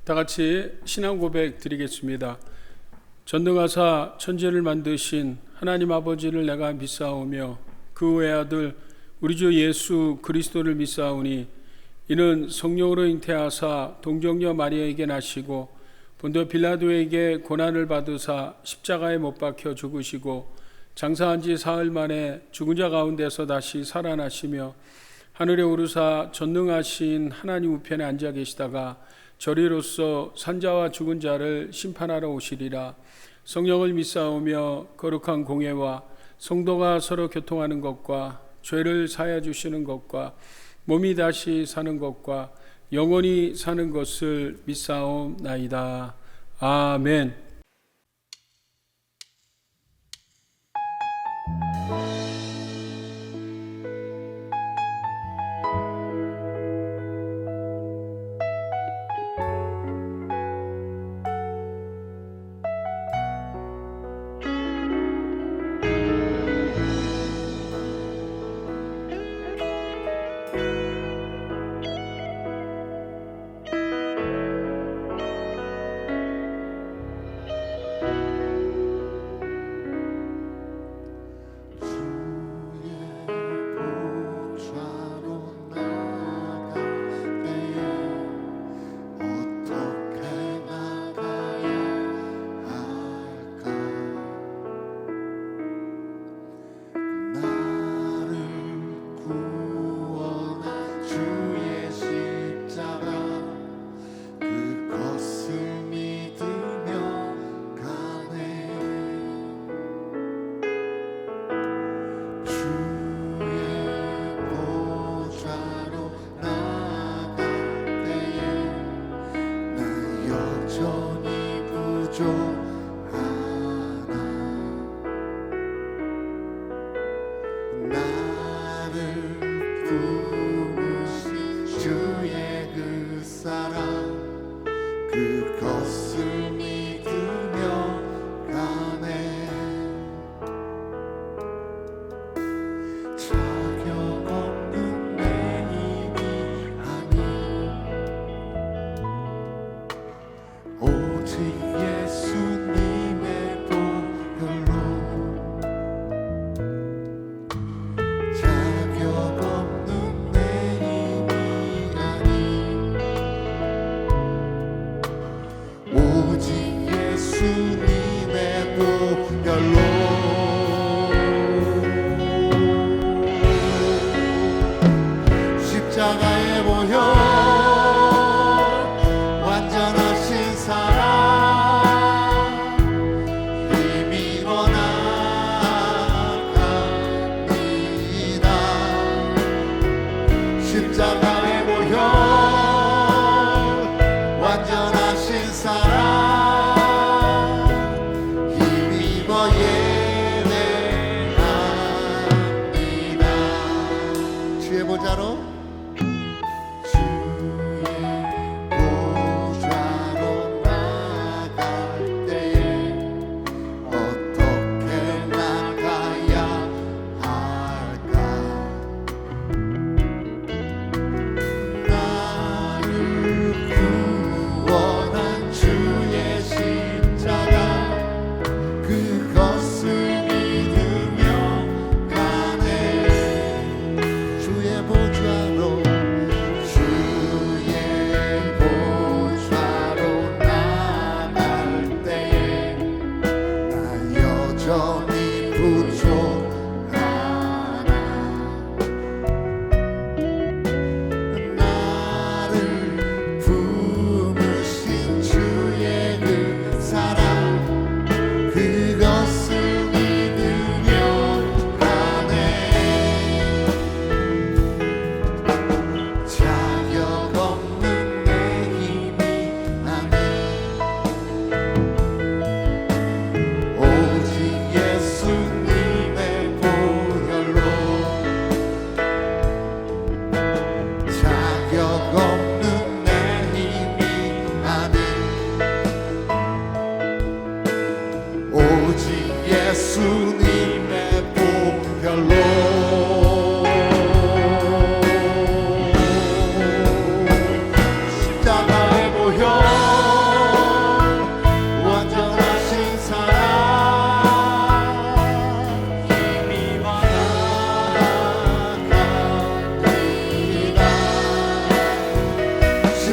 다 같이 신앙 고백 드리겠습니다. 전능하사 천지를 만드신 하나님 아버지를 내가 믿사오며 그 외아들 우리 주 예수 그리스도를 믿사오니 이는 성령으로 잉태하사 동정녀 마리아에게 나시고 본도 빌라도에게 고난을 받으사 십자가에 못 박혀 죽으시고 장사한 지 사흘 만에 죽은 자 가운데서 다시 살아나시며 하늘에 오르사 전능하신 하나님 우편에 앉아 계시다가 저리로서 산자와 죽은 자를 심판하러 오시리라. 성령을 믿사오며 거룩한 공예와 성도가 서로 교통하는 것과 죄를 사하여 주시는 것과 몸이 다시 사는 것과 영원히 사는 것을 믿사옵나이다. 아멘. 십자가의 보혈 완전하신 사랑 힘입어 나갑니다. 십자가의 보혈 완전하신 사랑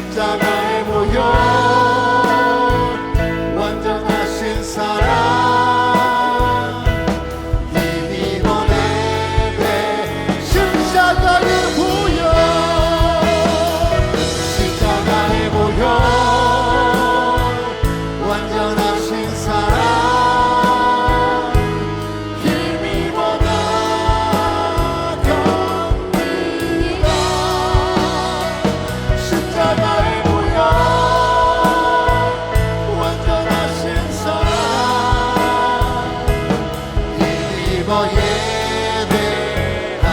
십자가의 보혈 완전하신 사랑 이미 보내네 십자가의 보혈 십자가의 보혈 완전하신 사랑 힘이보다 큽니다 십자가의 보혈 완전하신 사랑 힘입어 예배합니다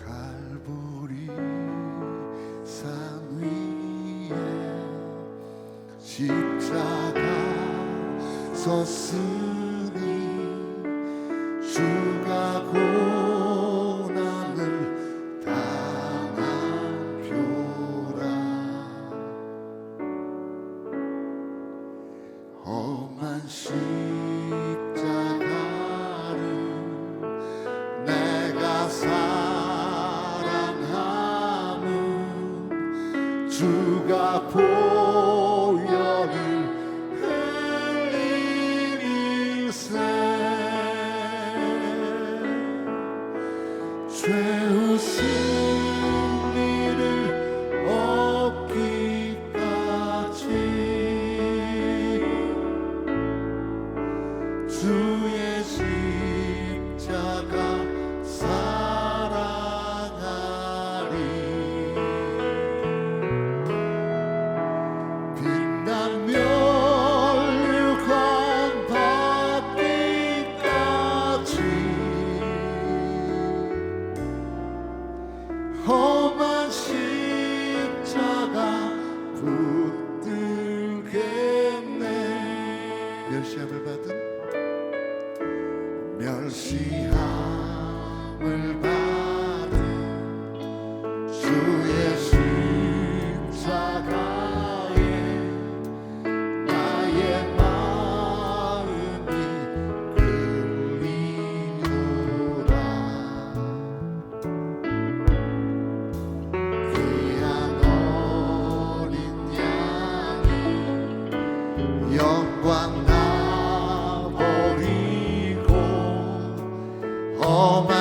갈보리 산 위에 십자가 섰으니 주가 고난을 당한 표라 험한 십자가를 내가 사랑함은 주가 보혈을 흘리리세 죄의 승리를 얻기까지 주의 십자가 사랑하리 빛난 멸관 받기까지 험한 십자가 붙들겠네 멸시함을 받은 멸시함을 받은 주의 십자가에 나의 마음이 끌리도다 귀한 어린 양이 영광 나 버리고 험한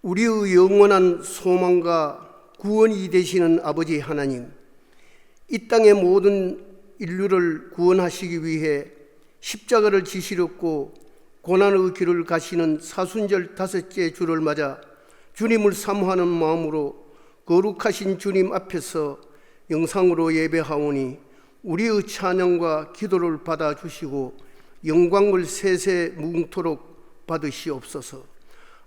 우리의 영원한 소망과 구원이 되시는 아버지 하나님, 이 땅의 모든 인류를 구원하시기 위해 십자가를 지시렸고 고난의 길을 가시는 사순절 다섯째 주를 맞아 주님을 사모하는 마음으로 거룩하신 주님 앞에서 영상으로 예배하오니 우리의 찬양과 기도를 받아주시고 영광을 세세 무궁토록 받으시옵소서.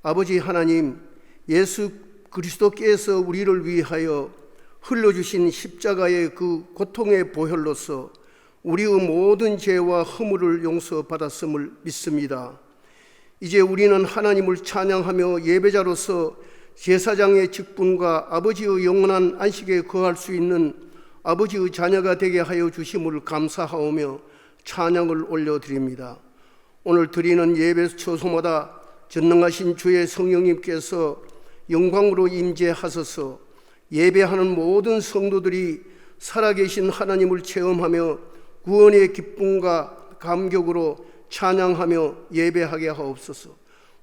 아버지 하나님, 예수 그리스도께서 우리를 위하여 흘려주신 십자가의 그 고통의 보혈로서 우리의 모든 죄와 허물을 용서받았음을 믿습니다. 이제 우리는 하나님을 찬양하며 예배자로서 제사장의 직분과 아버지의 영원한 안식에 거할 수 있는 아버지의 자녀가 되게 하여 주심을 감사하오며 찬양을 올려드립니다. 오늘 드리는 예배 초소마다 전능하신 주의 성령님께서 영광으로 임재하소서. 예배하는 모든 성도들이 살아계신 하나님을 체험하며 구원의 기쁨과 감격으로 찬양하며 예배하게 하옵소서.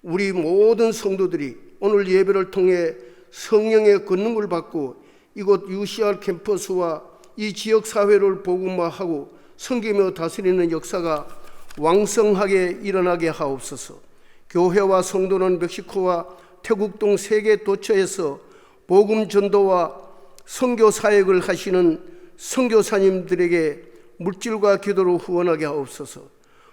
우리 모든 성도들이 오늘 예배를 통해 성령의 권능을 받고 이곳 UCR 캠퍼스와 이 지역 사회를 복음화하고 섬기며 다스리는 역사가 왕성하게 일어나게 하옵소서. 교회와 성도는 멕시코와 태국 등 세계 도처에서 복음 전도와 선교 사역을 하시는 선교사님들에게 물질과 기도로 후원하게 하옵소서.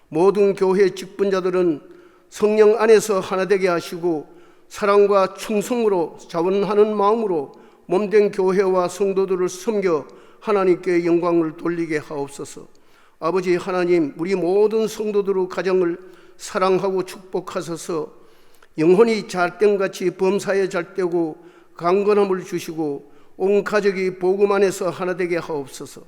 모든 교회 직분자들은 성령 안에서 하나 되게 하시고 사랑과 충성으로 자원하는 마음으로 몸된 교회와 성도들을 섬겨 하나님께 영광을 돌리게 하옵소서. 아버지 하나님, 우리 모든 성도들의 가정을 사랑하고 축복하소서. 영혼이 잘됨같이 범사에 잘되고 강건함을 주시고 온 가족이 복음 안에서 하나 되게 하옵소서.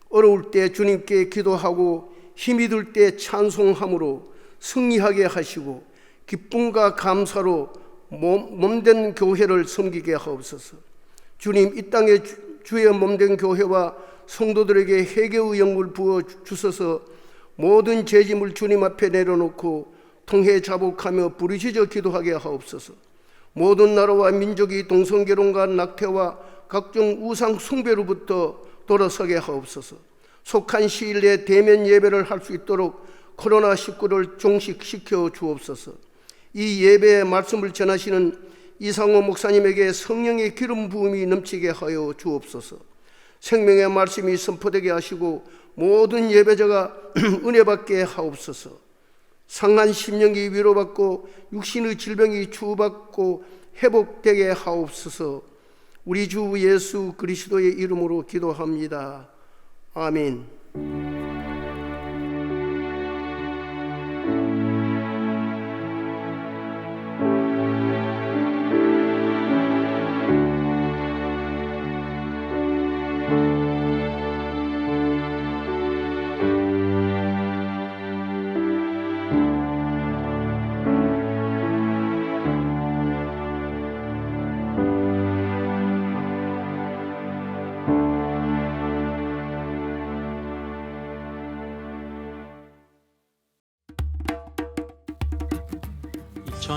어려울 때 주님께 기도하고 힘이 들 때 찬송함으로 승리하게 하시고 기쁨과 감사로 몸된 교회를 섬기게 하옵소서. 주님, 이 땅에 주의 몸된 교회와 성도들에게 회개의 영을 부어 주셔서 모든 죄짐을 주님 앞에 내려놓고 통회 자복하며 부르짖어 기도하게 하옵소서. 모든 나라와 민족이 동성결혼과 낙태와 각종 우상 숭배로부터 돌아서게 하옵소서. 속한 시일 내에 대면 예배를 할 수 있도록 코로나19를 종식시켜 주옵소서. 이 예배의 말씀을 전하시는 이상호 목사님에게 성령의 기름 부음이 넘치게 하여 주옵소서. 생명의 말씀이 선포되게 하시고 모든 예배자가 은혜 받게 하옵소서. 상한 심령이 위로받고 육신의 질병이 치유받고 회복되게 하옵소서. 우리 주 예수 그리스도의 이름으로 기도합니다. 아멘.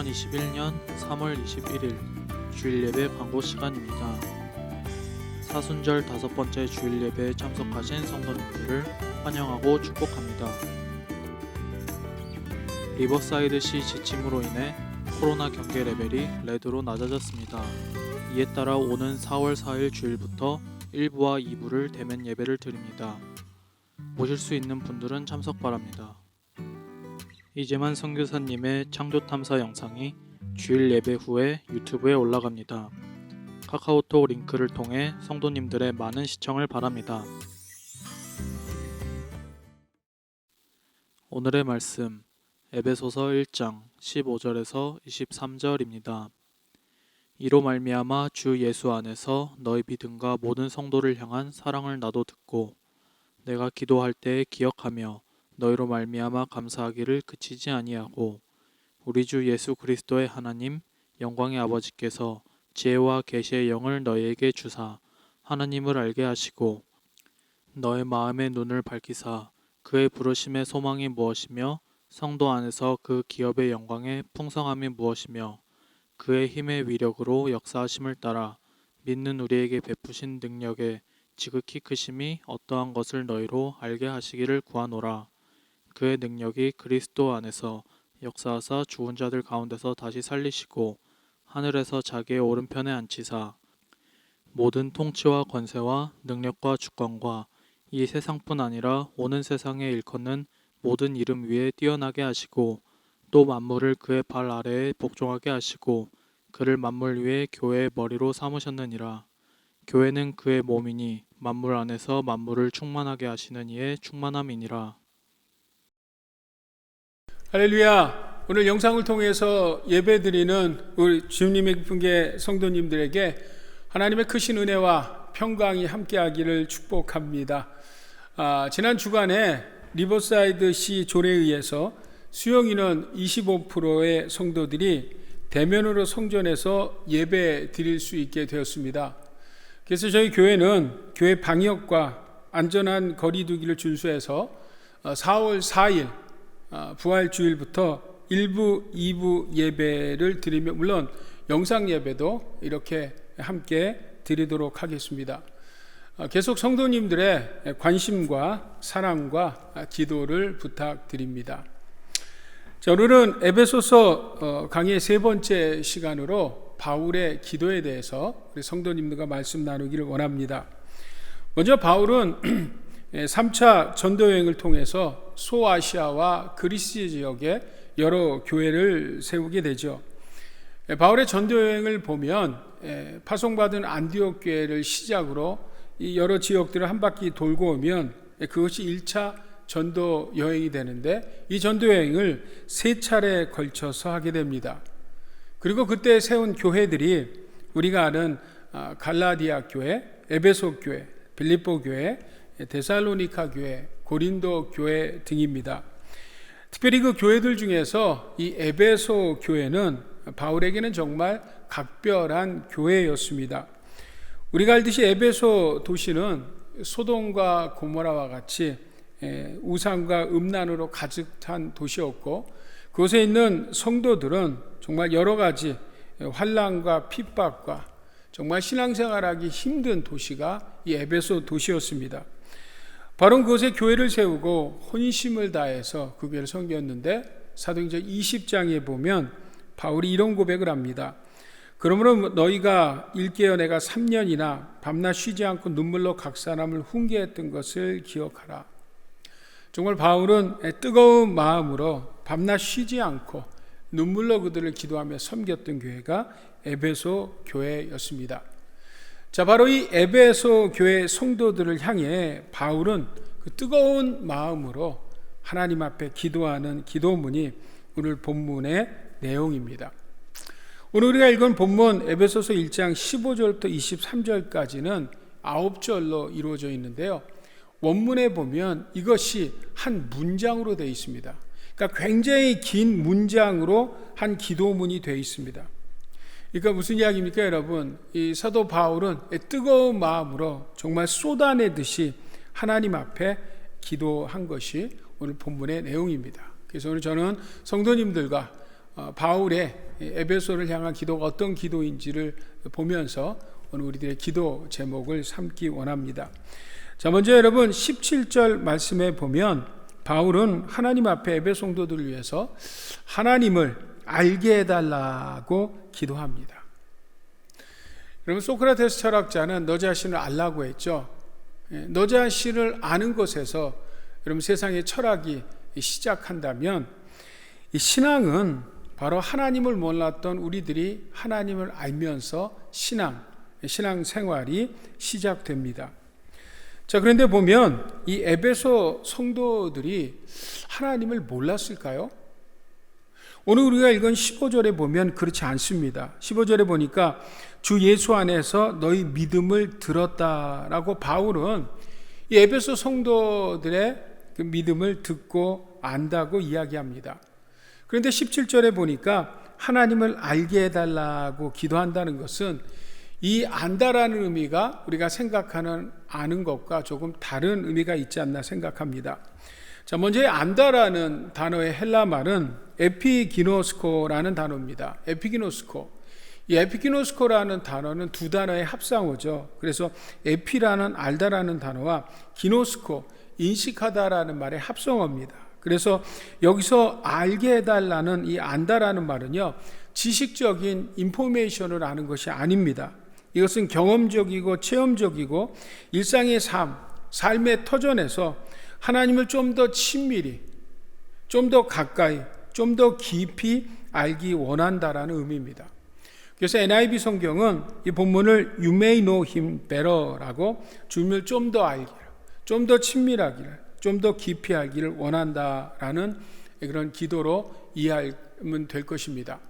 2021년 3월 21일 주일 예배 광고 시간입니다. 사순절 5번째 주일 예배에 참석하신 성도님들을 환영하고 축복합니다. 리버사이드시 지침으로 인해 코로나 경계 레벨이 레드로 낮아졌습니다. 이에 따라 오는 4월 4일 주일부터 1부와 2부를 대면 예배를 드립니다. 오실 수 있는 분들은 참석 바랍니다. 이재만 선교사님의 창조탐사 영상이 주일 예배 후에 유튜브에 올라갑니다. 카카오톡 링크를 통해 성도님들의 많은 시청을 바랍니다. 오늘의 말씀 에베소서 1장 15절에서 23절입니다. 이로 말미암아 주 예수 안에서 너희 믿음과 모든 성도를 향한 사랑을 나도 듣고 내가 기도할 때에 기억하며 너희로 말미암아 감사하기를 그치지 아니하고 우리 주 예수 그리스도의 하나님 영광의 아버지께서 지혜와 계시의 영을 너희에게 주사 하나님을 알게 하시고 너의 마음의 눈을 밝히사 그의 부르심의 소망이 무엇이며 성도 안에서 그 기업의 영광의 풍성함이 무엇이며 그의 힘의 위력으로 역사하심을 따라 믿는 우리에게 베푸신 능력에 지극히 크심이 어떠한 것을 너희로 알게 하시기를 구하노라. 그의 능력이 그리스도 안에서 역사하사 죽은 자들 가운데서 다시 살리시고 하늘에서 자기의 오른편에 앉히사 모든 통치와 권세와 능력과 주권과 이 세상뿐 아니라 오는 세상에 일컫는 모든 이름 위에 뛰어나게 하시고 또 만물을 그의 발 아래에 복종하게 하시고 그를 만물 위에 교회의 머리로 삼으셨느니라. 교회는 그의 몸이니 만물 안에서 만물을 충만하게 하시는 이의 충만함이니라. 할렐루야. 오늘 영상을 통해서 예배드리는 우리 주님의 품계 성도님들에게 하나님의 크신 은혜와 평강이 함께하기를 축복합니다. 지난 주간에 리버사이드 시 조례에 의해서 수용 인원 25%의 성도들이 대면으로 성전에서 예배 드릴 수 있게 되었습니다. 그래서 저희 교회는 교회 방역과 안전한 거리두기를 준수해서 4월 4일 부활주일부터 1부, 2부 예배를 드리며 물론 영상 예배도 이렇게 함께 드리도록 하겠습니다. 계속 성도님들의 관심과 사랑과 기도를 부탁드립니다. 자, 오늘은 에베소서 강의의 세 번째 시간으로 바울의 기도에 대해서 우리 성도님들과 말씀 나누기를 원합니다. 먼저 바울은 3차 전도여행을 통해서 소아시아와 그리스 지역에 여러 교회를 세우게 되죠. 바울의 전도여행을 보면 파송받은 안디옥 교회를 시작으로 이 여러 지역들을 한 바퀴 돌고 오면 그것이 1차 전도 여행이 되는데 이 전도 여행을 3차례에 걸쳐서 하게 됩니다. 그리고 그때 세운 교회들이 우리가 아는 갈라디아 교회, 에베소 교회, 빌립보 교회, 데살로니가 교회, 고린도 교회 등입니다. 특별히 그 교회들 중에서 이 에베소 교회는 바울에게는 정말 각별한 교회였습니다. 우리가 알듯이 에베소 도시는 소돔과 고모라와 같이 우상과 음란으로 가득 찬 도시였고 그곳에 있는 성도들은 정말 여러 가지 환난과 핍박과 정말 신앙생활하기 힘든 도시가 이 에베소 도시였습니다. 바로 그곳에 교회를 세우고 혼심을 다해서 그 교회를 섬겼는데 사도행전 20장에 보면 바울이 이런 고백을 합니다. 그러므로 너희가 일깨어 내가 3년이나 밤낮 쉬지 않고 눈물로 각 사람을 훈계했던 것을 기억하라. 정말 바울은 뜨거운 마음으로 밤낮 쉬지 않고 눈물로 그들을 기도하며 섬겼던 교회가 에베소 교회였습니다. 자, 바로 이 에베소 교회 성도들을 향해 바울은 그 뜨거운 마음으로 하나님 앞에 기도하는 기도문이 오늘 본문의 내용입니다. 오늘 우리가 읽은 본문 에베소서 1장 15절부터 23절까지는 9절로 이루어져 있는데요. 원문에 보면 이것이 한 문장으로 되어 있습니다. 그러니까 굉장히 긴 문장으로 한 기도문이 되어 있습니다. 그러니까 무슨 이야기입니까, 여러분? 이 사도 바울은 뜨거운 마음으로 정말 쏟아내듯이 하나님 앞에 기도한 것이 오늘 본문의 내용입니다. 그래서 오늘 저는 성도님들과 바울의 에베소를 향한 기도가 어떤 기도인지를 보면서 오늘 우리들의 기도 제목을 삼기 원합니다. 자, 먼저 여러분 17절 말씀에 보면 바울은 하나님 앞에 에베소 성도들을 위해서 하나님을 알게 해달라고 기도합니다. 여러분 소크라테스 철학자는 너 자신을 알라고 했죠. 너 자신을 아는 것에서 여러분 세상의 철학이 시작한다면 이 신앙은 바로 하나님을 몰랐던 우리들이 하나님을 알면서 신앙 생활이 시작됩니다. 자, 그런데 보면 이 에베소 성도들이 하나님을 몰랐을까요? 오늘 우리가 읽은 15절에 보면 그렇지 않습니다. 15절에 보니까 주 예수 안에서 너희 믿음을 들었다라고 바울은 이 에베소 성도들의 그 믿음을 듣고 안다고 이야기합니다. 그런데 17절에 보니까 하나님을 알게 해달라고 기도한다는 것은 이 안다라는 의미가 우리가 생각하는 아는 것과 조금 다른 의미가 있지 않나 생각합니다. 자, 먼저 이 안다라는 단어의 헬라 말은 에피기노스코라는 단어입니다. 에피기노스코. 이 에피기노스코라는 단어는 두 단어의 합상어죠. 그래서 에피라는 알다라는 단어와 기노스코, 인식하다라는 말의 합성어입니다. 그래서 여기서 알게 해달라는 이 안다라는 말은요, 지식적인 인포메이션을 아는 것이 아닙니다. 이것은 경험적이고 체험적이고 일상의 삶의 터전에서 하나님을 좀 더 친밀히, 좀 더 가까이, 좀 더 깊이 알기 원한다라는 의미입니다. 그래서 NIV 성경은 이 본문을 You may know him better라고 주님을 좀 더 알기를, 좀 더 친밀하기를, 좀 더 깊이 알기를 원한다라는 그런 기도로 이해하면 될 것입니다.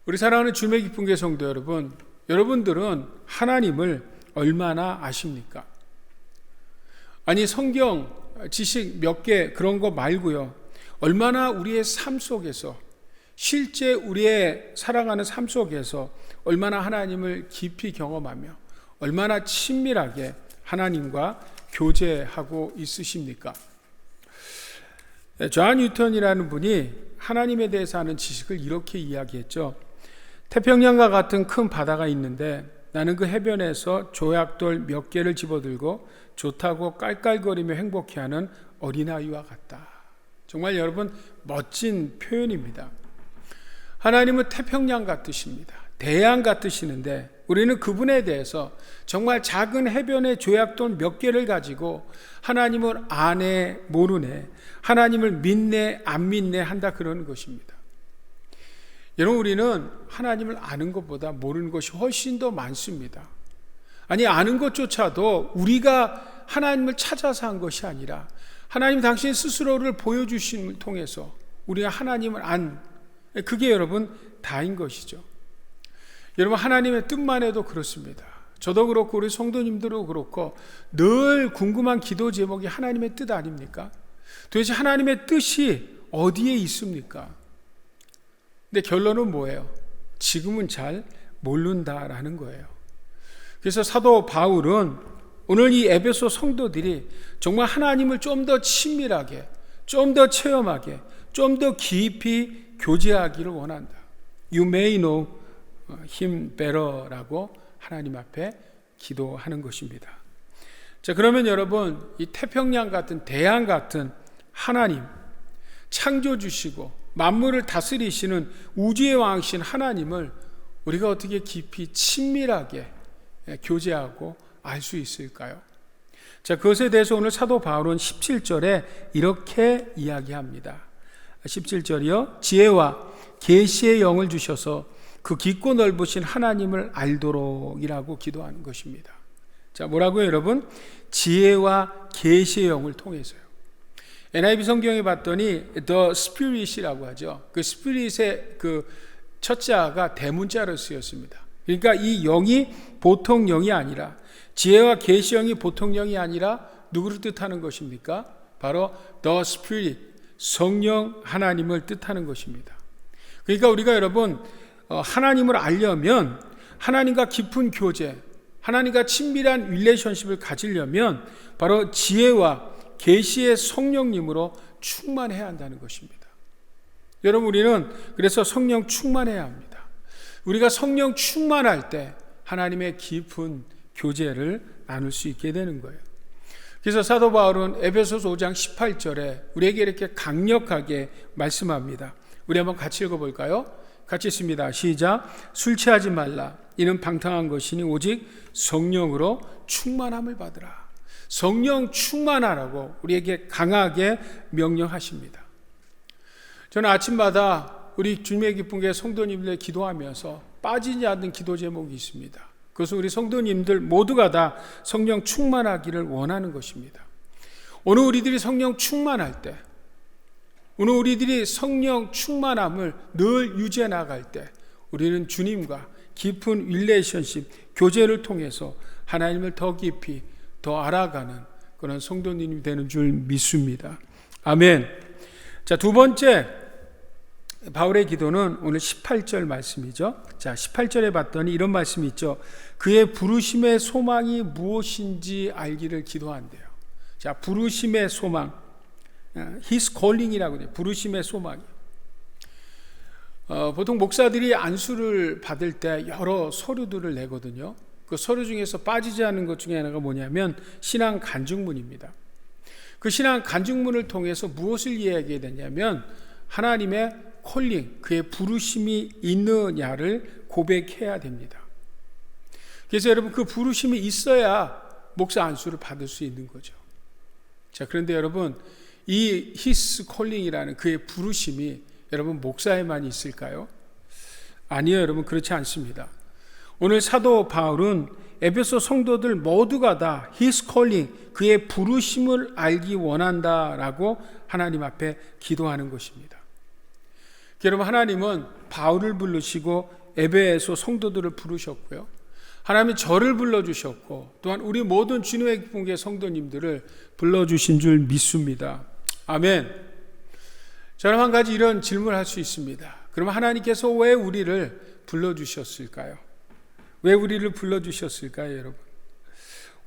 우리 사랑하는 주님의 기쁜 교회 성도 여러분, 여러분들은 하나님을 얼마나 아십니까? 아니, 성경 지식 몇 개 그런 거 말고요, 얼마나 우리의 삶 속에서, 실제 우리의 살아가는 삶 속에서 얼마나 하나님을 깊이 경험하며 얼마나 친밀하게 하나님과 교제하고 있으십니까? 존 뉴턴이라는 분이 하나님에 대해서 아는 지식을 이렇게 이야기했죠. 태평양과 같은 큰 바다가 있는데 나는 그 해변에서 조약돌 몇 개를 집어들고 좋다고 깔깔거리며 행복해하는 어린아이와 같다. 정말 여러분, 멋진 표현입니다. 하나님은 태평양 같으십니다. 대양 같으시는데 우리는 그분에 대해서 정말 작은 해변의 조약돌 몇 개를 가지고 하나님을 아네 모르네, 하나님을 믿네 안 믿네 한다, 그러는 것입니다. 여러분, 우리는 하나님을 아는 것보다 모르는 것이 훨씬 더 많습니다. 아니, 아는 것조차도 우리가 하나님을 찾아서 한 것이 아니라 하나님 당신 스스로를 보여주심을 통해서 우리가 하나님을 그게 여러분 다인 것이죠. 여러분, 하나님의 뜻만 해도 그렇습니다. 저도 그렇고 우리 성도님들도 그렇고 늘 궁금한 기도 제목이 하나님의 뜻 아닙니까? 도대체 하나님의 뜻이 어디에 있습니까? 근데 결론은 뭐예요? 지금은 잘 모른다라는 거예요. 그래서 사도 바울은 오늘 이 에베소 성도들이 정말 하나님을 좀 더 친밀하게, 좀 더 체험하게, 좀 더 깊이 교제하기를 원한다. You may know him better라고 하나님 앞에 기도하는 것입니다. 자, 그러면 여러분, 이 태평양 같은, 대양 같은 하나님, 창조주시고 만물을 다스리시는 우주의 왕이신 하나님을 우리가 어떻게 깊이 친밀하게 교제하고 알 수 있을까요? 자, 그것에 대해서 오늘 사도 바울은 17절에 이렇게 이야기합니다. 17절이요. 지혜와 계시의 영을 주셔서 그 깊고 넓으신 하나님을 알도록이라고 기도하는 것입니다. 자, 뭐라고요, 여러분? 지혜와 계시의 영을 통해서요. NIV 성경에 봤더니 The Spirit이라고 하죠. 그 Spirit의 그 첫자가 대문자로 쓰였습니다. 그러니까 이 영이 보통 영이 아니라, 지혜와 계시 영이 보통 영이 아니라 누구를 뜻하는 것입니까? 바로 The Spirit, 성령 하나님을 뜻하는 것입니다. 그러니까 우리가 여러분, 하나님을 알려면, 하나님과 깊은 교제, 하나님과 친밀한 릴레이션십을 가지려면 바로 지혜와 계시의 성령님으로 충만해야 한다는 것입니다. 여러분, 우리는 그래서 성령 충만해야 합니다. 우리가 성령 충만할 때 하나님의 깊은 교제를 나눌 수 있게 되는 거예요. 그래서 사도 바울은 에베소서 5장 18절에 우리에게 이렇게 강력하게 말씀합니다. 우리 한번 같이 읽어볼까요? 같이 읽습니다. 시작. 술 취하지 말라. 이는 방탕한 것이니 오직 성령으로 충만함을 받으라. 성령 충만하라고 우리에게 강하게 명령하십니다. 저는 아침마다 우리 주님의 기쁜 교회 성도님들 기도하면서 빠지지 않는 기도 제목이 있습니다. 그것은 우리 성도님들 모두가 다 성령 충만하기를 원하는 것입니다. 오늘 우리들이 성령 충만할 때, 오늘 우리들이 성령 충만함을 늘 유지해 나갈 때 우리는 주님과 깊은 릴레이션십, 교제를 통해서 하나님을 더 깊이 더 알아가는 그런 성도님이 되는 줄 믿습니다. 아멘. 자, 두 번째 바울의 기도는 오늘 18절 말씀이죠. 자, 18절에 봤더니 이런 말씀이 있죠. 그의 부르심의 소망이 무엇인지 알기를 기도한대요. 자, 부르심의 소망, His calling이라고 해요. 부르심의 소망이. 보통 목사들이 안수를 받을 때 여러 서류들을 내거든요. 그 서류 중에서 빠지지 않는 것 중에 하나가 뭐냐면 신앙 간증문입니다. 그 신앙 간증문을 통해서 무엇을 이야기해야 되냐면 하나님의 콜링, 그의 부르심이 있느냐를 고백해야 됩니다. 그래서 여러분 그 부르심이 있어야 목사 안수를 받을 수 있는 거죠. 자, 그런데 여러분 이 His calling이라는 그의 부르심이 여러분 목사에만 있을까요? 아니요, 여러분 그렇지 않습니다. 오늘 사도 바울은 에베소 성도들 모두가 다 His calling, 그의 부르심을 알기 원한다라고 하나님 앞에 기도하는 것입니다. 여러분 하나님은 바울을 부르시고 에베소 성도들을 부르셨고요. 하나님이 저를 불러주셨고 또한 우리 모든 주님의 기쁨의 성도님들을 불러주신 줄 믿습니다. 아멘. 저는 한 가지 이런 질문을 할 수 있습니다. 그럼 하나님께서 왜 우리를 불러주셨을까요? 왜 우리를 불러주셨을까요, 여러분?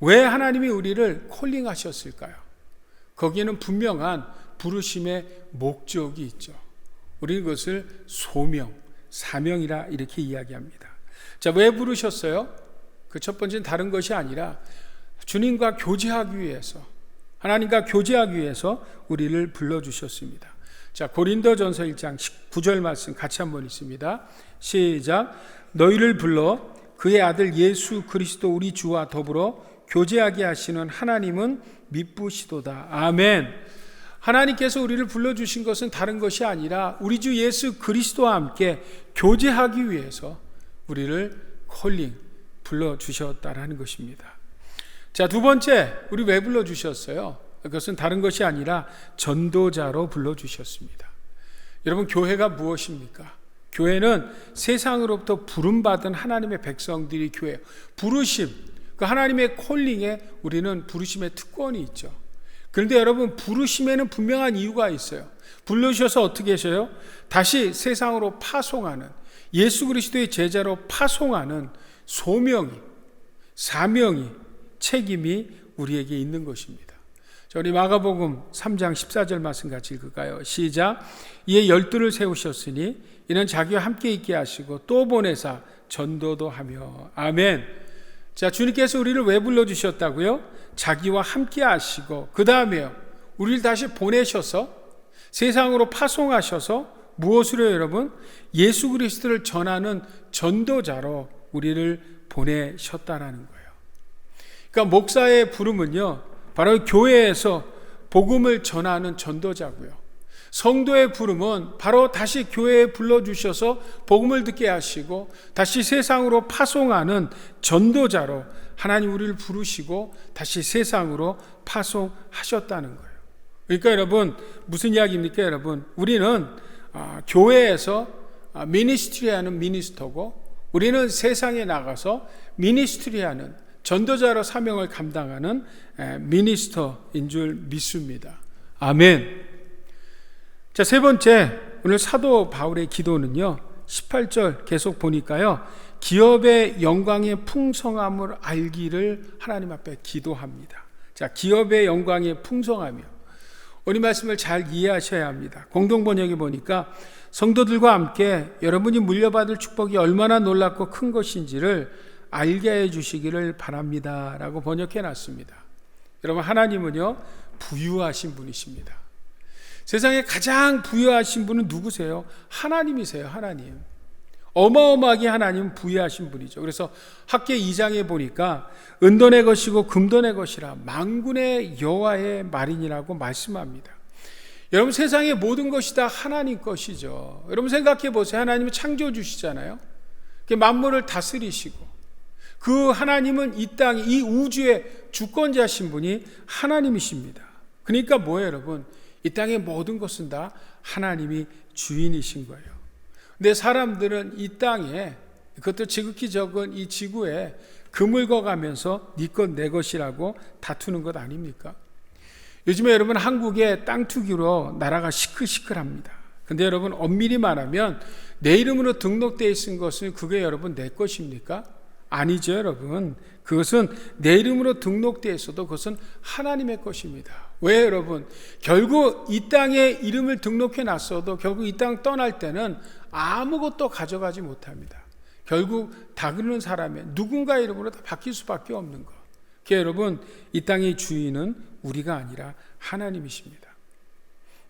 왜 하나님이 우리를 콜링하셨을까요? 거기에는 분명한 부르심의 목적이 있죠. 우리는 그것을 소명, 사명이라 이렇게 이야기합니다. 자, 왜 부르셨어요? 그 첫 번째는 다른 것이 아니라 주님과 교제하기 위해서, 하나님과 교제하기 위해서 우리를 불러주셨습니다. 자, 고린도전서 1장 19절 말씀 같이 한번 읽습니다. 시작. 너희를 불러 그의 아들 예수 그리스도 우리 주와 더불어 교제하게 하시는 하나님은 미쁘시도다. 아멘. 하나님께서 우리를 불러주신 것은 다른 것이 아니라 우리 주 예수 그리스도와 함께 교제하기 위해서 우리를 콜링, 불러주셨다라는 것입니다. 자, 두 번째, 우리 왜 불러주셨어요? 그것은 다른 것이 아니라 전도자로 불러주셨습니다. 여러분, 교회가 무엇입니까? 교회는 세상으로부터 부름받은 하나님의 백성들이 교회예요. 부르심, 그 하나님의 콜링에 우리는 부르심의 특권이 있죠. 그런데 여러분, 부르심에는 분명한 이유가 있어요. 불러주셔서 어떻게 하셔요? 다시 세상으로 파송하는, 예수 그리스도의 제자로 파송하는 소명이, 사명이, 책임이 우리에게 있는 것입니다. 자, 우리 마가복음 3장 14절 말씀 같이 읽을까요? 시작. 이에 12를 세우셨으니 이는 자기와 함께 있게 하시고 또 보내사 전도도 하며. 아멘. 자, 주님께서 우리를 왜 불러주셨다고요? 자기와 함께 하시고 그 다음에요, 우리를 다시 보내셔서 세상으로 파송하셔서 무엇으로 여러분? 예수 그리스도를 전하는 전도자로 우리를 보내셨다라는 거예요. 그러니까 목사의 부름은요, 바로 교회에서 복음을 전하는 전도자고요. 성도의 부름은 바로 다시 교회에 불러주셔서 복음을 듣게 하시고 다시 세상으로 파송하는 전도자로 하나님 우리를 부르시고 다시 세상으로 파송하셨다는 거예요. 그러니까 여러분, 무슨 이야기입니까, 여러분? 우리는 교회에서 미니스트리하는 미니스터고 우리는 세상에 나가서 미니스트리하는 전도자로 사명을 감당하는 미니스터인 줄 믿습니다. 아멘. 자, 세 번째, 오늘 사도 바울의 기도는요, 18절 계속 보니까요, 기업의 영광의 풍성함을 알기를 하나님 앞에 기도합니다. 자, 기업의 영광의 풍성함이요. 오늘 말씀을 잘 이해하셔야 합니다. 공동번역에 보니까 성도들과 함께 여러분이 물려받을 축복이 얼마나 놀랍고 큰 것인지를 알게 해주시기를 바랍니다 라고 번역해 놨습니다. 여러분, 하나님은요, 부유하신 분이십니다. 세상에 가장 부유하신 분은 누구세요? 하나님이세요. 하나님. 어마어마하게 하나님은 부유하신 분이죠. 그래서 학계 2장에 보니까 은도 내 것이고 금도 내 것이라 만군의 여호와의 말이니라고 말씀합니다. 여러분, 세상의 모든 것이 다 하나님 것이죠. 여러분 생각해 보세요. 하나님은 창조주시잖아요. 만물을 다스리시고 그 하나님은 이 땅, 이 우주의 주권자신 분이 하나님이십니다. 그러니까 뭐예요, 여러분? 이 땅의 모든 것은 다 하나님이 주인이신 거예요. 근데 사람들은 이 땅에, 그것도 지극히 적은 이 지구에 금을 거가면서 네 것 내 것이라고 다투는 것 아닙니까? 요즘에 여러분, 한국의 땅 투기로 나라가 시끌시끌합니다. 근데 여러분, 엄밀히 말하면 내 이름으로 등록되어 있는 것은 그게 여러분 내 것입니까? 아니죠, 여러분. 그것은 내 이름으로 등록되어 있어도 그것은 하나님의 것입니다. 왜, 여러분? 결국 이 땅에 이름을 등록해 놨어도 결국 이 땅 떠날 때는 아무것도 가져가지 못합니다. 결국 다그는 사람의 누군가의 이름으로 다 바뀔 수밖에 없는 것. 여러분, 이 땅의 주인은 우리가 아니라 하나님이십니다.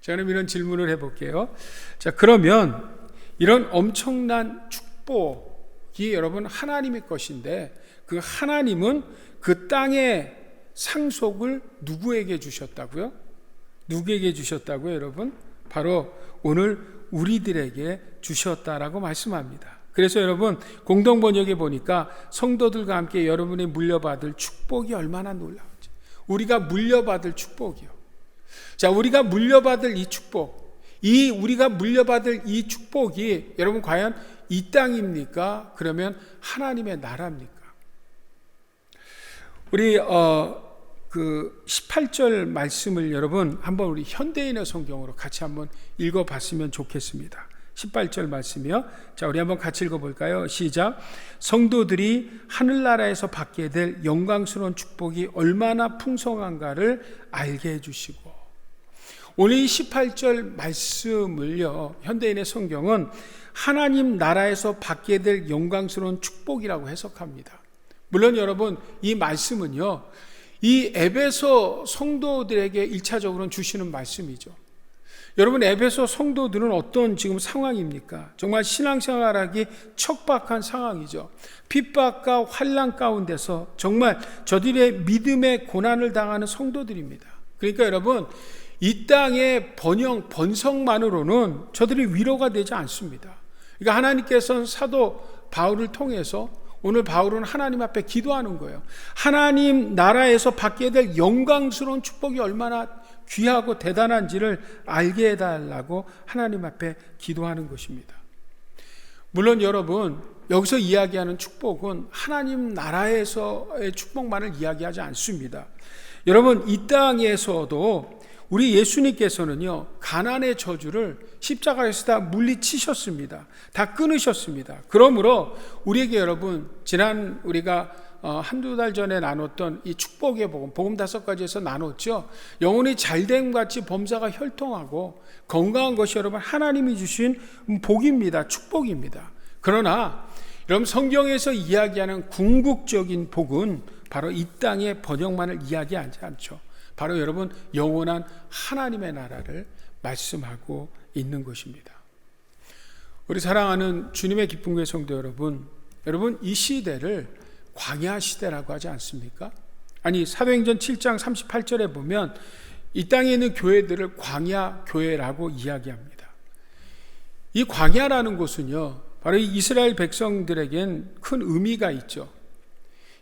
자, 그럼 이런 질문을 해볼게요. 자, 그러면 이런 엄청난 축복이 여러분 하나님의 것인데, 그 하나님은 그 땅의 상속을 누구에게 주셨다고요? 누구에게 주셨다고요, 여러분? 바로 오늘 우리들에게 주셨다라고 말씀합니다. 그래서 여러분, 공동번역에 보니까 성도들과 함께 여러분이 물려받을 축복이 얼마나 놀라운지, 우리가 물려받을 축복이요. 자, 우리가 물려받을 이 축복, 우리가 물려받을 이 축복이 여러분 과연 이 땅입니까? 그러면 하나님의 나라입니까? 우리 그 18절 말씀을 여러분 한번 우리 현대인의 성경으로 같이 한번 읽어봤으면 좋겠습니다. 18절 말씀이요. 자, 우리 한번 같이 읽어볼까요? 시작. 성도들이 하늘나라에서 받게 될 영광스러운 축복이 얼마나 풍성한가를 알게 해주시고, 오늘 이 18절 말씀을요, 현대인의 성경은 하나님 나라에서 받게 될 영광스러운 축복이라고 해석합니다. 물론 여러분, 이 말씀은요, 이 에베소 성도들에게 1차적으로는 주시는 말씀이죠. 여러분, 에베소 성도들은 어떤 지금 상황입니까? 정말 신앙생활하기 척박한 상황이죠. 핍박과 환난 가운데서 정말 저들의 믿음의 고난을 당하는 성도들입니다. 그러니까 여러분, 이 땅의 번성만으로는 저들이 위로가 되지 않습니다. 그러니까 하나님께서는 사도 바울을 통해서 오늘 바울은 하나님 앞에 기도하는 거예요. 하나님 나라에서 받게 될 영광스러운 축복이 얼마나 귀하고 대단한지를 알게 해달라고 하나님 앞에 기도하는 것입니다. 물론 여러분, 여기서 이야기하는 축복은 하나님 나라에서의 축복만을 이야기하지 않습니다. 여러분, 이 땅에서도 우리 예수님께서는요, 가난의 저주를 십자가에서 다 물리치셨습니다. 다 끊으셨습니다. 그러므로 우리에게 여러분, 지난 우리가 한두 달 전에 나눴던 이 축복의 복음 5가지에서 나눴죠. 영혼이 잘됨 같이 범사가 혈통하고 건강한 것이 여러분 하나님이 주신 복입니다. 축복입니다. 그러나 여러분, 성경에서 이야기하는 궁극적인 복은 바로 이 땅의 번영만을 이야기하지 않죠. 바로 여러분, 영원한 하나님의 나라를 말씀하고 있는 것입니다. 우리 사랑하는 주님의 기쁜 교회 성도 여러분, 이 시대를 광야 시대라고 하지 않습니까? 아니, 사도행전 7장 38절에 보면 이 땅에 있는 교회들을 광야 교회라고 이야기합니다. 이 광야라는 곳은요, 바로 이 이스라엘 백성들에겐 큰 의미가 있죠.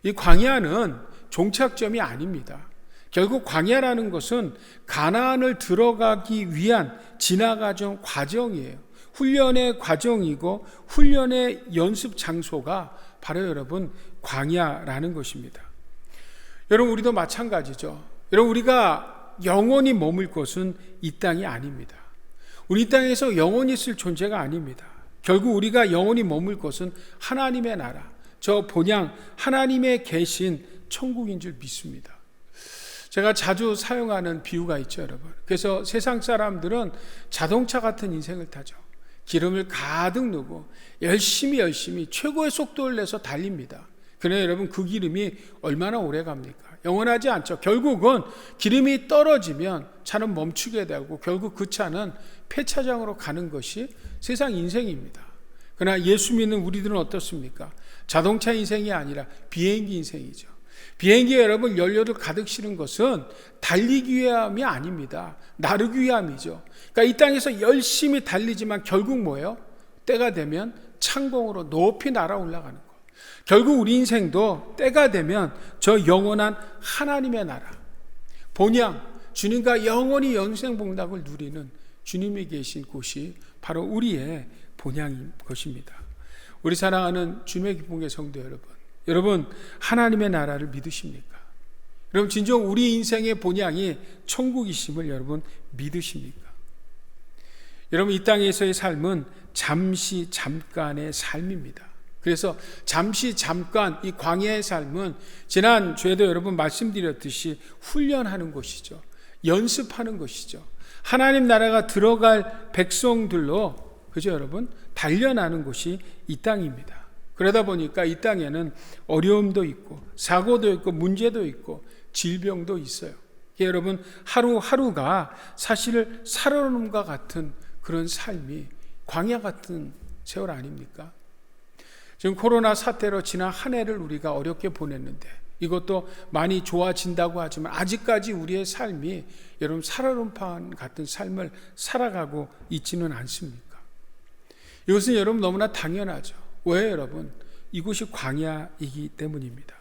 이 광야는 종착점이 아닙니다. 결국 광야라는 것은 가나안을 들어가기 위한 지나가던 과정이에요. 훈련의 과정이고 훈련의 연습 장소가 바로 여러분 광야라는 것입니다. 여러분, 우리도 마찬가지죠. 여러분, 우리가 영원히 머물 곳은 이 땅이 아닙니다. 우리 땅에서 영원히 있을 존재가 아닙니다. 결국 우리가 영원히 머물 곳은 하나님의 나라, 저 본향 하나님의 계신 천국인 줄 믿습니다. 제가 자주 사용하는 비유가 있죠, 여러분. 그래서 세상 사람들은 자동차 같은 인생을 타죠. 기름을 가득 넣고 열심히 최고의 속도를 내서 달립니다. 그러나 여러분, 그 기름이 얼마나 오래 갑니까? 영원하지 않죠. 결국은 기름이 떨어지면 차는 멈추게 되고 결국 그 차는 폐차장으로 가는 것이 세상 인생입니다. 그러나 예수 믿는 우리들은 어떻습니까? 자동차 인생이 아니라 비행기 인생이죠. 비행기에 여러분 연료를 가득 실은 것은 달리기 위함이 아닙니다. 나르기 위함이죠. 그러니까 이 땅에서 열심히 달리지만 결국 뭐예요? 때가 되면 창공으로 높이 날아 올라가는 것. 결국 우리 인생도 때가 되면 저 영원한 하나님의 나라, 본향 주님과 영원히 영생복락을 누리는 주님이 계신 곳이 바로 우리의 본향인 것입니다. 우리 사랑하는 주님의 기쁨의 성도 여러분, 하나님의 나라를 믿으십니까? 여러분, 진정 우리 인생의 본향이 천국이심을 여러분 믿으십니까? 여러분, 이 땅에서의 삶은 잠깐의 삶입니다. 그래서 잠깐 이 광야의 삶은 지난 주에도 여러분 말씀드렸듯이 훈련하는 것이죠. 연습하는 것이죠. 하나님 나라가 들어갈 백성들로 그죠 여러분? 단련하는 곳이 이 땅입니다. 그러다 보니까 이 땅에는 어려움도 있고 사고도 있고 문제도 있고 질병도 있어요. 여러분 하루하루가 사실 살아남음과 같은 그런 삶이 광야 같은 세월 아닙니까? 지금 코로나 사태로 지난 한 해를 우리가 어렵게 보냈는데 이것도 많이 좋아진다고 하지만 아직까지 우리의 삶이 여러분 살얼음판 같은 삶을 살아가고 있지는 않습니까? 이것은 여러분 너무나 당연하죠. 왜 여러분? 이곳이 광야이기 때문입니다.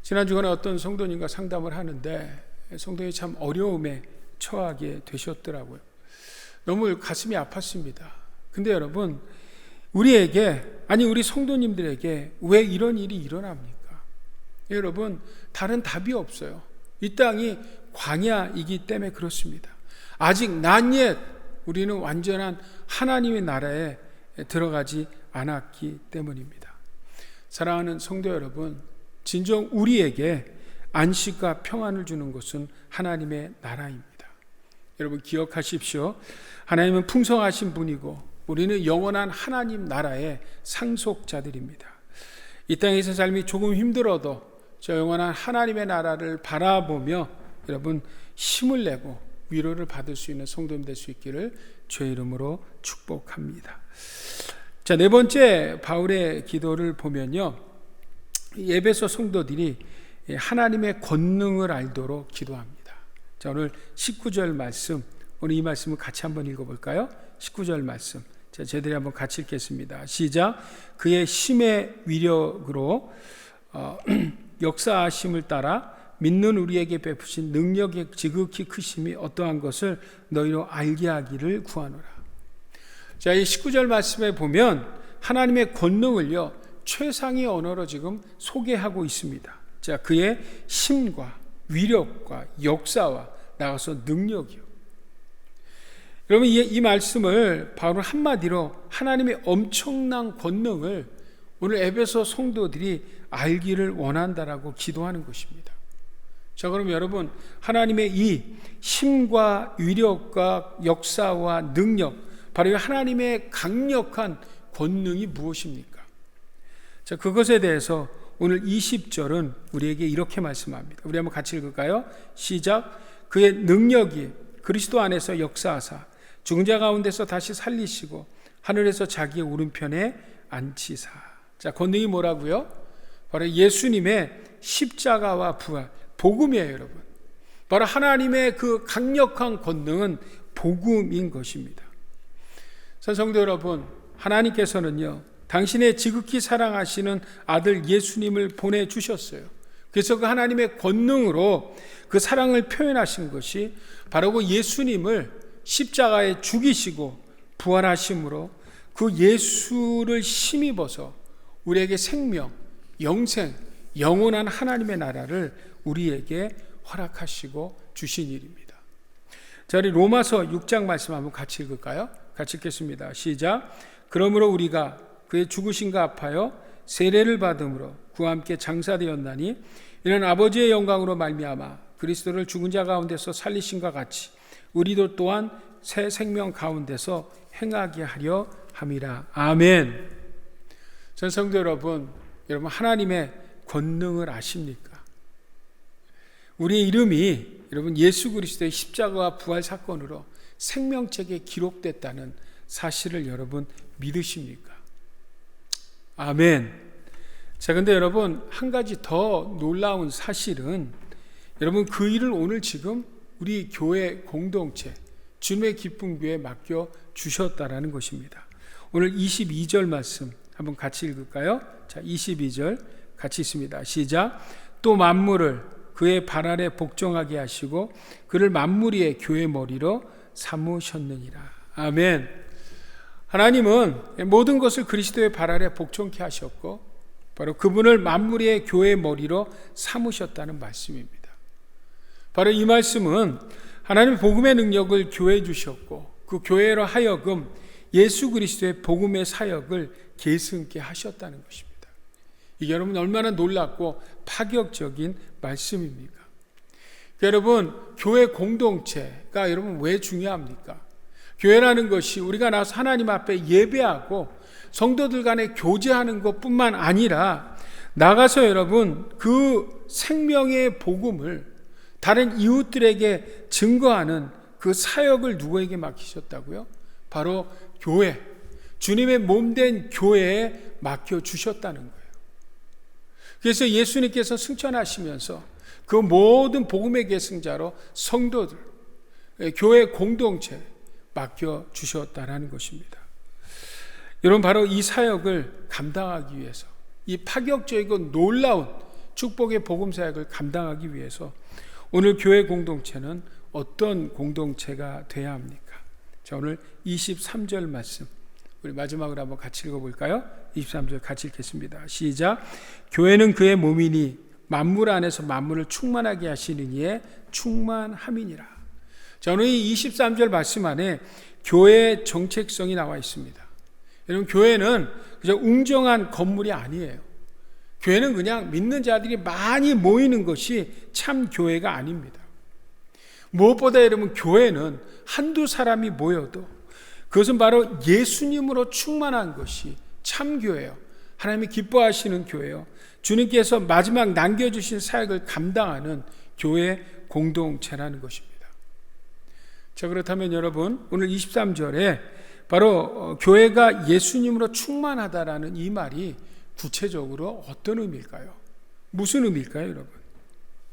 지난 주간에 어떤 성도님과 상담을 하는데 성도님이 참 어려움에 처하게 되셨더라고요. 너무 가슴이 아팠습니다. 근데 여러분 우리에게 우리 성도님들에게 왜 이런 일이 일어납니까? 여러분 다른 답이 없어요. 이 땅이 광야이기 때문에 그렇습니다. 아직 난옛 우리는 완전한 하나님의 나라에 들어가지 않았기 때문입니다. 사랑하는 성도 여러분, 진정 우리에게 안식과 평안을 주는 것은 하나님의 나라입니다. 여러분 기억하십시오. 하나님은 풍성하신 분이고 우리는 영원한 하나님 나라의 상속자들입니다. 이 땅에서 삶이 조금 힘들어도 저 영원한 하나님의 나라를 바라보며 여러분 힘을 내고 위로를 받을 수 있는 성도님 될 수 있기를 주의 이름으로 축복합니다. 자, 네 번째 바울의 기도를 보면요, 에베소 성도들이 하나님의 권능을 알도록 기도합니다. 자, 오늘 19절 말씀, 오늘 이 말씀을 같이 한번 읽어볼까요? 19절 말씀, 자, 저희들이 한번 같이 읽겠습니다. 시작. 그의 심의 위력으로 역사하심을 따라 믿는 우리에게 베푸신 능력의 지극히 크심이 어떠한 것을 너희로 알게 하기를 구하노라. 자, 이 19절 말씀에 보면 하나님의 권능을요 최상의 언어로 지금 소개하고 있습니다. 자, 그의 힘과 위력과 역사와 나아가서 능력이요. 여러분 이 말씀을 바울은 한마디로 하나님의 엄청난 권능을 오늘 에베소 성도들이 알기를 원한다라고 기도하는 것입니다. 자, 그럼 여러분 하나님의 이 힘과 위력과 역사와 능력, 바로 하나님의 강력한 권능이 무엇입니까? 자, 그것에 대해서 오늘 20절은 우리에게 이렇게 말씀합니다. 우리 한번 같이 읽을까요? 시작. 그의 능력이 그리스도 안에서 역사하사 죽은 자 가운데서 다시 살리시고 하늘에서 자기의 오른편에 앉히사. 자, 권능이 뭐라고요? 바로 예수님의 십자가와 부활, 복음이에요, 여러분. 바로 하나님의 그 강력한 권능은 복음인 것입니다. 성도 여러분, 하나님께서는요 당신의 지극히 사랑하시는 아들 예수님을 보내주셨어요. 그래서 그 하나님의 권능으로 그 사랑을 표현하신 것이 바로 그 예수님을 십자가에 죽이시고 부활하심으로 그 예수를 힘입어서 우리에게 생명, 영생, 영원한 하나님의 나라를 우리에게 허락하시고 주신 일입니다. 자, 우리 로마서 6장 말씀 한번 같이 읽을까요? 같이 읽겠습니다. 시작. 그러므로 우리가 그의 죽으심과 합하여 세례를 받음으로 그와 함께 장사되었나니 이는 아버지의 영광으로 말미암아 그리스도를 죽은 자 가운데서 살리심과 같이 우리도 또한 새 생명 가운데서 행하게 하려 함이라. 아멘. 전 성도 여러분 하나님의 권능을 아십니까? 우리의 이름이 여러분 예수 그리스도의 십자가와 부활 사건으로 생명책에 기록됐다는 사실을 여러분 믿으십니까? 아멘. 자, 근데 여러분 한 가지 더 놀라운 사실은 여러분 그 일을 오늘 지금 우리 교회 공동체 주님의 기쁨 교회에 맡겨 주셨다라는 것입니다. 오늘 22절 말씀 한번 같이 읽을까요? 자, 22절 같이 있습니다. 시작. 또 만물을 그의 발 아래 복종하게 하시고 그를 만물 위의 교회 머리로 삼으셨느니라. 아멘. 하나님은 모든 것을 그리스도의 발 아래 복종케 하셨고 바로 그분을 만물 위의 교회 머리로 삼으셨다는 말씀입니다. 바로 이 말씀은 하나님 복음의 능력을 교회에 주셨고 그 교회로 하여금 예수 그리스도의 복음의 사역을 계승케 하셨다는 것입니다. 이게 여러분 얼마나 놀랍고 파격적인 말씀입니까? 여러분 교회 공동체가 여러분 왜 중요합니까? 교회라는 것이 우리가 나와서 하나님 앞에 예배하고 성도들 간에 교제하는 것뿐만 아니라 나가서 여러분 그 생명의 복음을 다른 이웃들에게 증거하는 그 사역을 누구에게 맡기셨다고요? 바로 교회, 주님의 몸된 교회에 맡겨주셨다는 거예요. 그래서 예수님께서 승천하시면서 그 모든 복음의 계승자로 성도들, 교회 공동체에 맡겨주셨다는 것입니다. 여러분, 바로 이 사역을 감당하기 위해서, 이 파격적이고 놀라운 축복의 복음 사역을 감당하기 위해서 오늘 교회 공동체는 어떤 공동체가 돼야 합니까? 자, 오늘 23절 말씀 우리 마지막으로 한번 같이 읽어볼까요? 23절 같이 읽겠습니다. 시작. 교회는 그의 몸이니 만물 안에서 만물을 충만하게 하시는 이의 충만함이니라. 자, 오늘 이 23절 말씀 안에 교회의 정체성이 나와 있습니다. 여러분, 교회는 그냥 웅정한 건물이 아니에요. 교회는 그냥 믿는 자들이 많이 모이는 것이 참 교회가 아닙니다. 무엇보다 여러분, 교회는 한두 사람이 모여도 그것은 바로 예수님으로 충만한 것이 참 교회요, 하나님이 기뻐하시는 교회요, 주님께서 마지막 남겨주신 사역을 감당하는 교회 공동체라는 것입니다. 자, 그렇다면 여러분, 오늘 23절에 바로 교회가 예수님으로 충만하다라는 이 말이 구체적으로 어떤 의미일까요? 무슨 의미일까요, 여러분?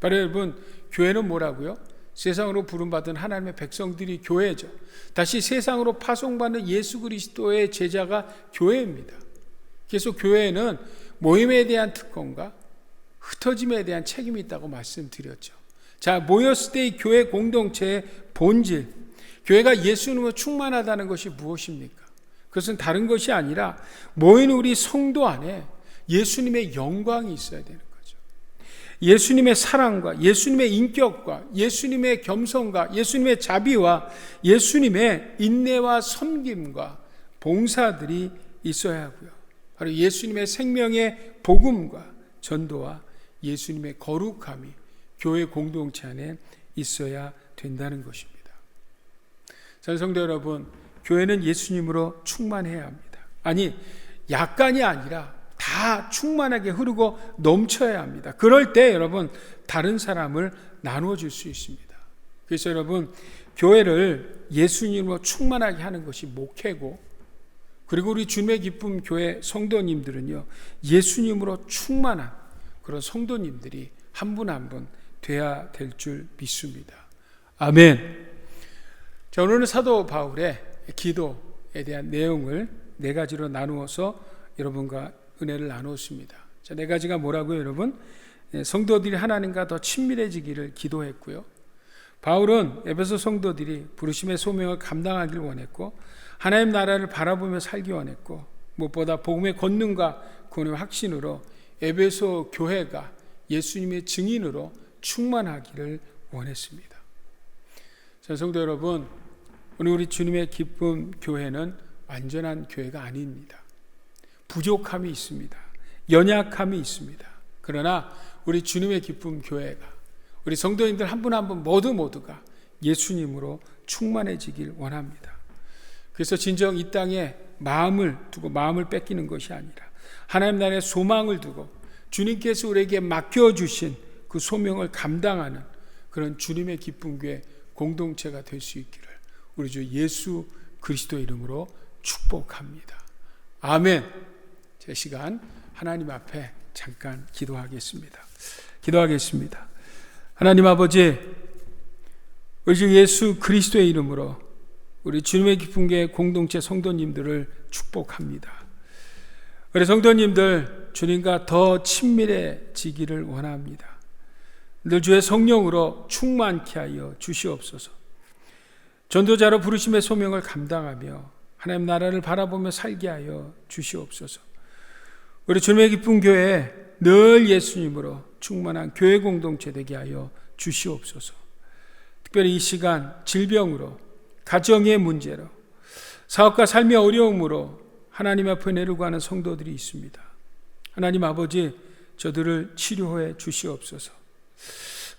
바로 여러분, 교회는 뭐라고요? 세상으로 부름받은 하나님의 백성들이 교회죠. 다시 세상으로 파송받는 예수 그리스도의 제자가 교회입니다. 그래서 교회는 모임에 대한 특권과 흩어짐에 대한 책임이 있다고 말씀드렸죠. 자, 모였을 때의 교회 공동체의 본질, 교회가 예수님으로 충만하다는 것이 무엇입니까? 그것은 다른 것이 아니라 모인 우리 성도 안에 예수님의 영광이 있어야 되는 거죠. 예수님의 사랑과 예수님의 인격과 예수님의 겸손과 예수님의 자비와 예수님의 인내와 섬김과 봉사들이 있어야 하고요. 바로 예수님의 생명의 복음과 전도와 예수님의 거룩함이 교회 공동체 안에 있어야 된다는 것입니다. 성도 여러분, 교회는 예수님으로 충만해야 합니다. 아니, 약간이 아니라 다 충만하게 흐르고 넘쳐야 합니다. 그럴 때 여러분, 다른 사람을 나누어 줄 수 있습니다. 그래서 여러분, 교회를 예수님으로 충만하게 하는 것이 목회고, 그리고 우리 주님의 기쁨 교회 성도님들은요, 예수님으로 충만한 그런 성도님들이 한 분 한 분 돼야 될 줄 믿습니다. 아멘. 자, 오늘은 사도 바울의 기도에 대한 내용을 네 가지로 나누어서 여러분과 은혜를 나누었습니다. 자, 네 가지가 뭐라고요, 여러분? 성도들이 하나님과 더 친밀해지기를 기도했고요. 바울은 에베소 성도들이 부르심의 소명을 감당하기를 원했고, 하나님 나라를 바라보며 살기 원했고, 무엇보다 복음의 권능과 구원의 확신으로 에베소 교회가 예수님의 증인으로 충만하기를 원했습니다. 자, 성도 여러분, 오늘 우리 주님의 기쁨 교회는 완전한 교회가 아닙니다. 부족함이 있습니다. 연약함이 있습니다. 그러나 우리 주님의 기쁨 교회가, 우리 성도님들 한 분 한 분 모두가 예수님으로 충만해지길 원합니다. 그래서 진정 이 땅에 마음을 두고 마음을 뺏기는 것이 아니라 하나님 나라의 소망을 두고 주님께서 우리에게 맡겨주신 그 소명을 감당하는 그런 주님의 기쁨 교회 공동체가 될 수 있기를 우리 주 예수 그리스도 이름으로 축복합니다. 아멘. 제 시간 하나님 앞에 잠깐 기도하겠습니다. 하나님 아버지, 우리 주 예수 그리스도의 이름으로 우리 주님의 기쁨 교회 공동체 성도님들을 축복합니다. 우리 성도님들 주님과 더 친밀해지기를 원합니다. 늘 주의 성령으로 충만케 하여 주시옵소서. 전도자로 부르심의 소명을 감당하며 하나님 나라를 바라보며 살게 하여 주시옵소서. 우리 주님의 기쁨 교회에 늘 예수님으로 충만한 교회 공동체 되게 하여 주시옵소서. 특별히 이 시간 질병으로, 가정의 문제로, 사업과 삶의 어려움으로 하나님 앞에 은혜를 구하는 성도들이 있습니다. 하나님 아버지, 저들을 치료해 주시옵소서.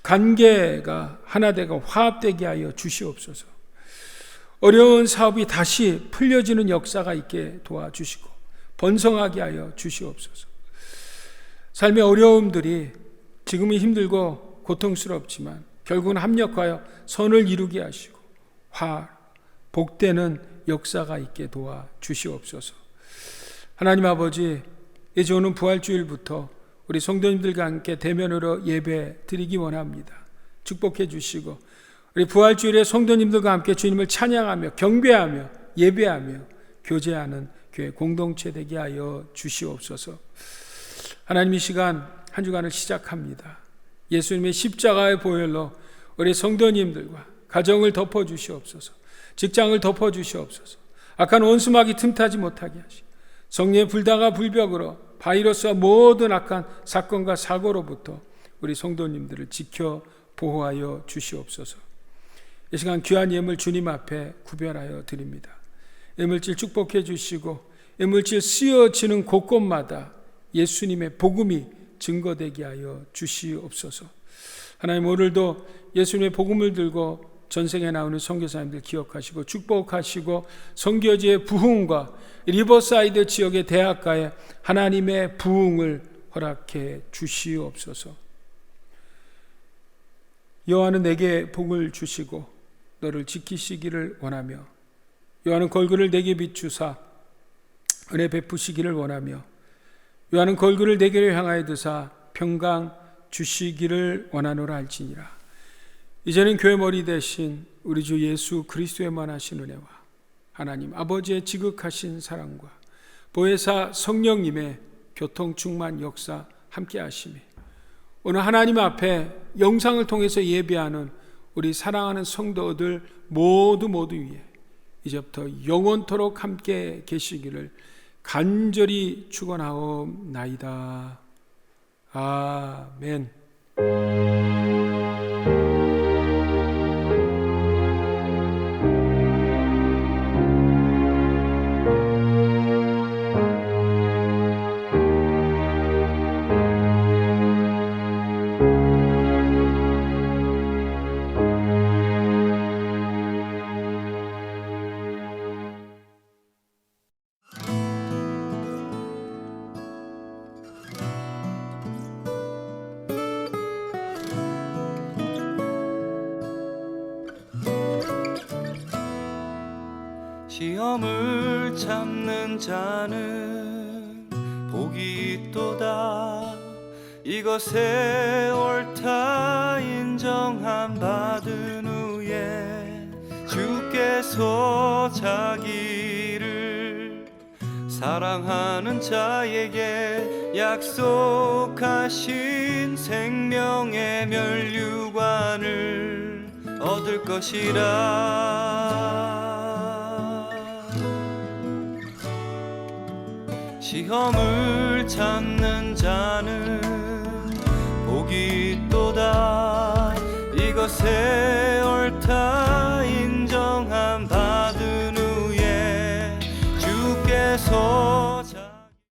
관계가 하나 되고 화합되게 하여 주시옵소서. 어려운 사업이 다시 풀려지는 역사가 있게 도와주시고 번성하게 하여 주시옵소서. 삶의 어려움들이 지금은 힘들고 고통스럽지만 결국은 합력하여 선을 이루게 하시고 복되는 역사가 있게 도와주시옵소서. 하나님 아버지, 이제 오는 부활주일부터 우리 성도님들과 함께 대면으로 예배 드리기 원합니다. 축복해 주시고 우리 부활주일에 성도님들과 함께 주님을 찬양하며 경배하며 예배하며 교제하는 교회 공동체 되게 하여 주시옵소서. 하나님, 이 시간 한 주간을 시작합니다. 예수님의 십자가의 보혈로 우리 성도님들과 가정을 덮어주시옵소서. 직장을 덮어주시옵소서. 악한 원수마귀 틈타지 못하게 하시고 성령의 불다가 불벽으로 바이러스와 모든 악한 사건과 사고로부터 우리 성도님들을 지켜 보호하여 주시옵소서. 이 시간 귀한 예물 주님 앞에 구별하여 드립니다. 예물질 축복해 주시고 예물질 쓰여지는 곳곳마다 예수님의 복음이 증거되게 하여 주시옵소서. 하나님, 오늘도 예수님의 복음을 들고 전생에 나오는 선교사님들 기억하시고 축복하시고 선교지의 부흥과 리버사이드 지역의 대학가에 하나님의 부흥을 허락해 주시옵소서. 여호와는 내게 복을 주시고 너를 지키시기를 원하며 여호와는 걸그를 내게 비추사 은혜 베푸시기를 원하며 여호와는 걸그를 내게로 향하여 드사 평강 주시기를 원하노라 할지니라. 이제는 교회 머리 대신 우리 주 예수 그리스도에만 하신 은혜와 하나님 아버지의 지극하신 사랑과 보혜사 성령님의 교통 충만 역사 함께 하시며 오늘 하나님 앞에 영상을 통해서 예배하는 우리 사랑하는 성도들 모두 위에 이제부터 영원토록 함께 계시기를 간절히 축원하옵나이다. 아멘. 시험을 참는 자는 복이 있도다. 이것에 옳다 인정함 받은 후에 주께서 자기를 사랑하는 자에게 약속하신 생명의 멸류관을 얻을 것이라. 시험을 참는 자는 복이 있도다. 이것에